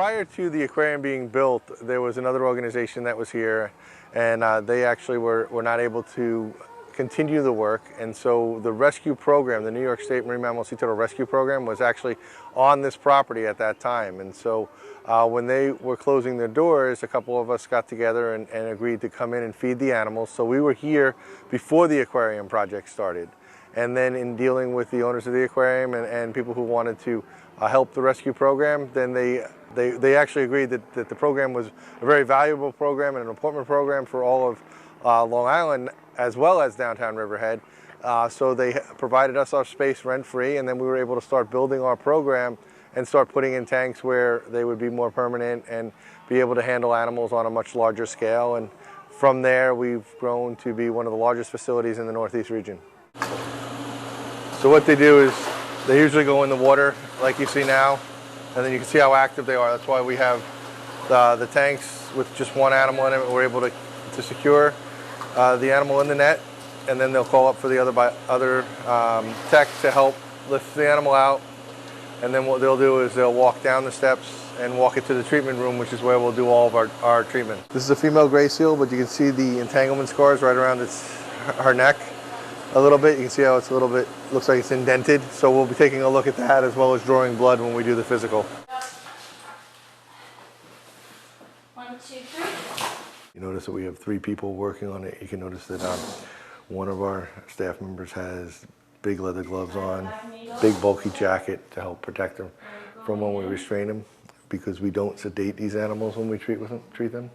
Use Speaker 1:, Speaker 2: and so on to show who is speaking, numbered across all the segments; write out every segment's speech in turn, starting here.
Speaker 1: prior to the aquarium being built, there was another organization that was here, and they actually were not able to continue the work. And so the rescue program, the New York State Marine Mammal Sea Turtle Rescue Program, was actually on this property at that time. And so when they were closing their doors, a couple of us got together and agreed to come in and feed the animals. So we were here before the aquarium project started. And then in dealing with the owners of the aquarium and people who wanted to help the rescue program, then they actually agreed that the program was a very valuable program and an important program for all of Long Island as well as downtown Riverhead. So they provided us our space rent-free, and then we were able to start building our program and start putting in tanks where they would be more permanent and be able to handle animals on a much larger scale. And from there, we've grown to be one of the largest facilities in the Northeast region. So what they do is they usually go in the water like you see now, and then you can see how active they are. That's why we have the tanks with just one animal in it. We're able to secure the animal in the net, and then they'll call up for the other tech to help lift the animal out. And then what they'll do is they'll walk down the steps and walk it to the treatment room, which is where we'll do all of our treatment. This is a female gray seal, but you can see the entanglement scars right around her neck a little bit. You can see how it's a little bit, looks like it's indented. So we'll be taking a look at that as well as drawing blood when we do the physical.
Speaker 2: 1, 2, 3.
Speaker 1: You notice that we have 3 people working on it. You can notice that one of our staff members has big leather gloves on, big bulky jacket to help protect them from when we restrain them, because we don't sedate these animals when we treat them.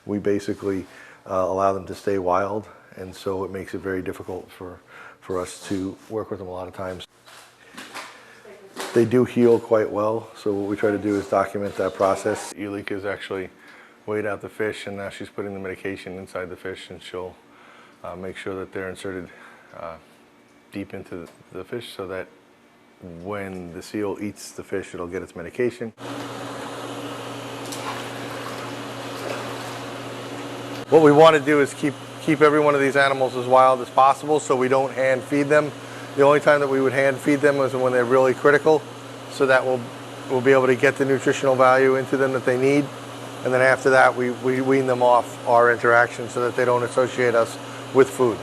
Speaker 1: We basically allow them to stay wild, and so it makes it very difficult for us to work with them a lot of times. They do heal quite well, so what we try to do is document that process. Elika is actually weighed out the fish, and now she's putting the medication inside the fish, and she'll make sure that they're inserted deep into the fish so that when the seal eats the fish, it'll get its medication. What we want to do is keep every one of these animals as wild as possible, so we don't hand feed them. The only time that we would hand feed them is when they're really critical, so that we'll be able to get the nutritional value into them that they need. And then after that, we wean them off our interaction so that they don't associate us with food.